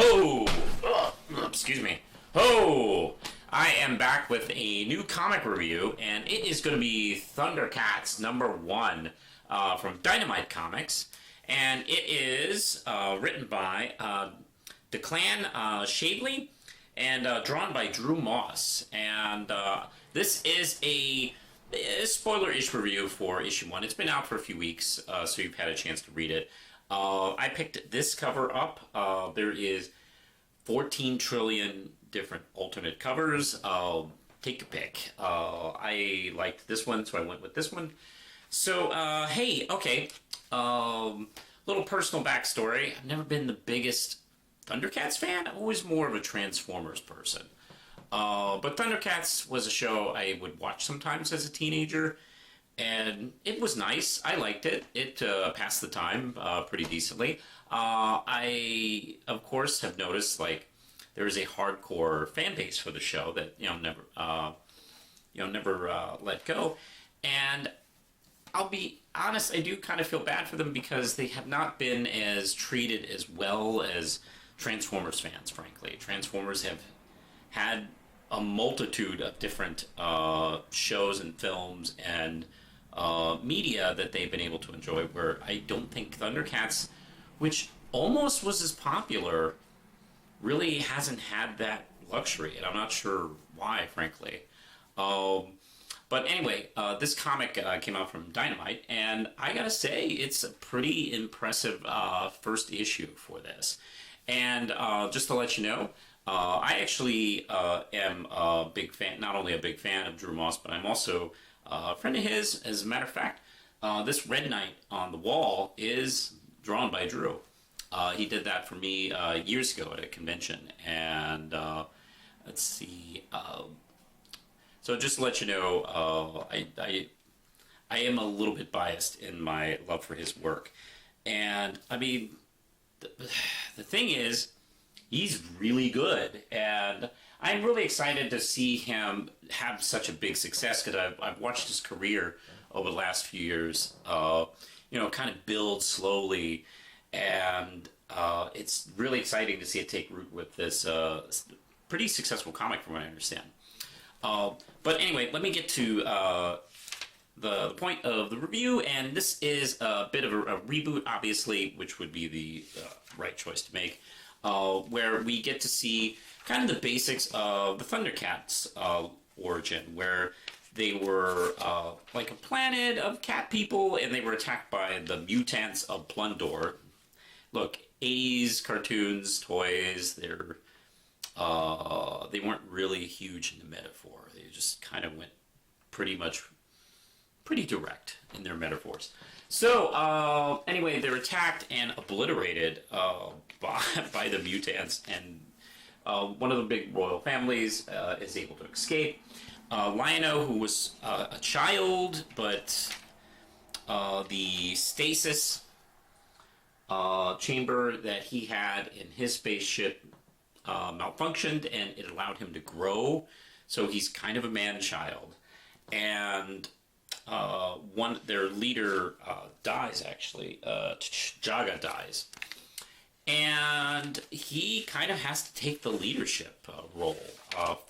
Ho! Excuse me. Ho! I am back with a new comic review, and it is going to be Thundercats #1 from Dynamite Comics, and it is written by Declan Shadley and drawn by Drew Moss. And this is a spoiler-ish review for issue 1. It's been out for a few weeks, so you've had a chance to read it. I picked this cover up. There is 14 trillion different alternate covers. Take a pick. I liked this one, so I went with this one. So, hey, okay. Little personal backstory. I've never been the biggest Thundercats fan. I'm always more of a Transformers person. But Thundercats was a show I would watch sometimes as a teenager. And it was nice. I liked it. It passed the time pretty decently. I, of course, have noticed like there is a hardcore fan base for the show that never let go. And I'll be honest, I do kind of feel bad for them because they have not been as treated as well as Transformers fans. Frankly, Transformers have had a multitude of different shows and films and media that they've been able to enjoy, where I don't think Thundercats, which almost was as popular, really hasn't had that luxury, and I'm not sure why, frankly. But anyway, this comic came out from Dynamite, and I gotta say, it's a pretty impressive first issue for this. And just to let you know, I actually am a big fan, not only a big fan of Drew Moss, but I'm also a friend of his. As a matter of fact, this Red Knight on the wall is drawn by Drew. He did that for me years ago at a convention. And let's see. So just to let you know, I am a little bit biased in my love for his work. And I mean, the thing is, he's really good, and I'm really excited to see him have such a big success because I've watched his career over the last few years, kind of build slowly, and it's really exciting to see it take root with this pretty successful comic, from what I understand. But anyway, let me get to the point of the review, and this is a bit of a reboot, obviously, which would be the right choice to make. Where we get to see kind of the basics of the Thundercats origin, where they were like a planet of cat people, and they were attacked by the mutants of Plundor. Look, 80s cartoons, toys, they weren't really huge in the metaphor. They just kind of went pretty direct in their metaphors. So, anyway, they're attacked and obliterated by the mutants, and one of the big royal families is able to escape. Lion-O, who was a child, but the stasis chamber that he had in his spaceship malfunctioned, and it allowed him to grow, so he's kind of a man-child. And their leader dies, actually. Jaga dies. And he kind of has to take the leadership role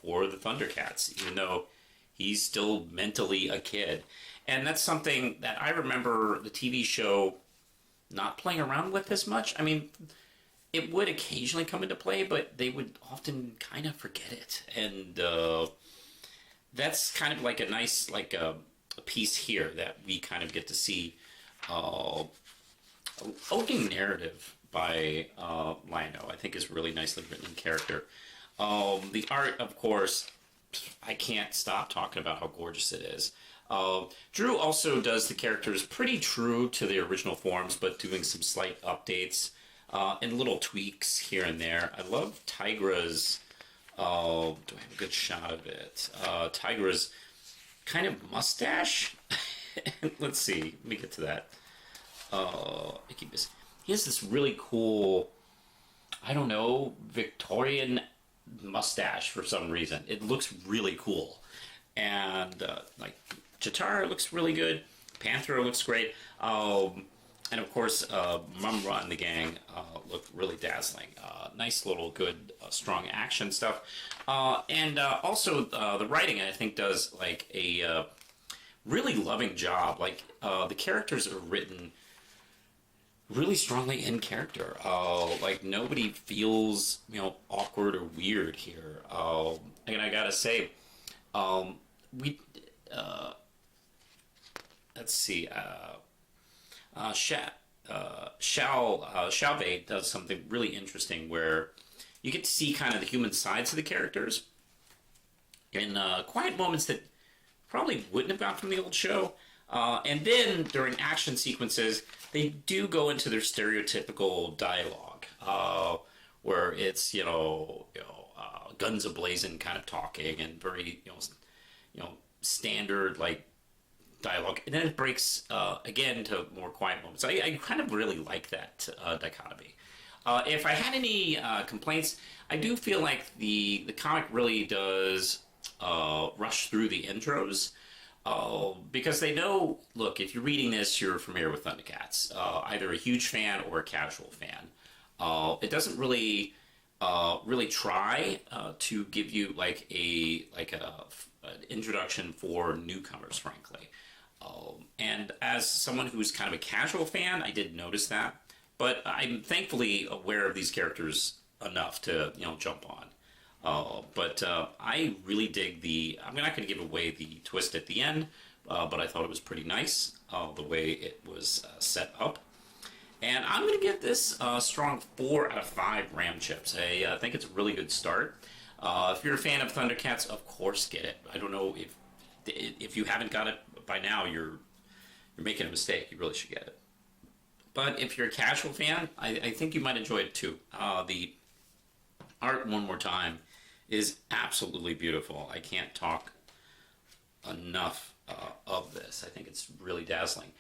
for the Thundercats, even though he's still mentally a kid. And that's something that I remember the TV show not playing around with as much. I mean, it would occasionally come into play, but they would often kind of forget it. And that's kind of like a nice, like a piece here that we kind of get to see a looking narrative by Lion-O. I think is really nicely written in character. The art, of course, I can't stop talking about how gorgeous it is. Drew also does the characters pretty true to the original forms, but doing some slight updates and little tweaks here and there. I love Tigra's, do I have a good shot of it? Tigra's kind of mustache. Let's see, let me get to that. I keep this. He has this really cool, I don't know, Victorian mustache for some reason. It looks really cool. And like Chitara looks really good. Panther looks great. And of course, Mumra and the gang looked really dazzling. Nice little good, strong action stuff. And also, the writing, I think, does like a really loving job. Like, the characters are written really strongly in character. Like, nobody feels, awkward or weird here. And I gotta say, we, let's see, Xiaobei does something really interesting where you get to see kind of the human sides of the characters in quiet moments that probably wouldn't have got from the old show. And then during action sequences, they do go into their stereotypical dialogue, where it's guns a-blazing kind of talking and very standard like dialogue, and then it breaks again to more quiet moments. I kind of really like that dichotomy. If I had any complaints, I do feel like the comic really does rush through the intros because they know, look, if you're reading this, you're familiar with Thundercats, either a huge fan or a casual fan. It doesn't really try to give you like an introduction for newcomers, frankly. And as someone who's kind of a casual fan, I did notice that. But I'm thankfully aware of these characters enough to, jump on. But I really dig I'm not going to give away the twist at the end, but I thought it was pretty nice, the way it was set up. And I'm going to give this a strong 4 out of 5 Ram chips. I think it's a really good start. If you're a fan of Thundercats, of course get it. I don't know if you haven't got it by now, you're making a mistake. You really should get it. But if you're a casual fan, I think you might enjoy it too. The art, one more time, is absolutely beautiful. I can't talk enough of this. I think it's really dazzling.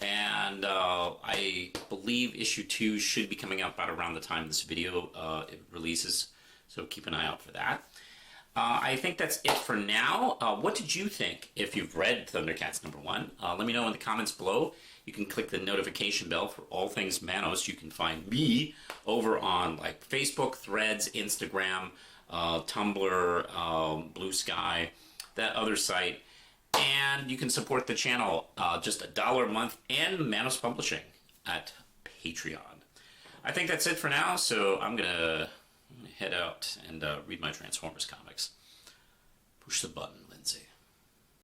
And I believe issue 2 should be coming out about around the time this video it releases, so keep an eye out for that. I think that's it for now. What did you think if you've read Thundercats #1? Let me know in the comments below. You can click the notification bell for all things Manos. You can find me over on like Facebook, Threads, Instagram, Tumblr, Blue Sky, that other site. And you can support the channel just $1 a month and Manos Publishing at Patreon. I think that's it for now, so I'm going to head out and read my Transformers comics. Push the button, Lindsay.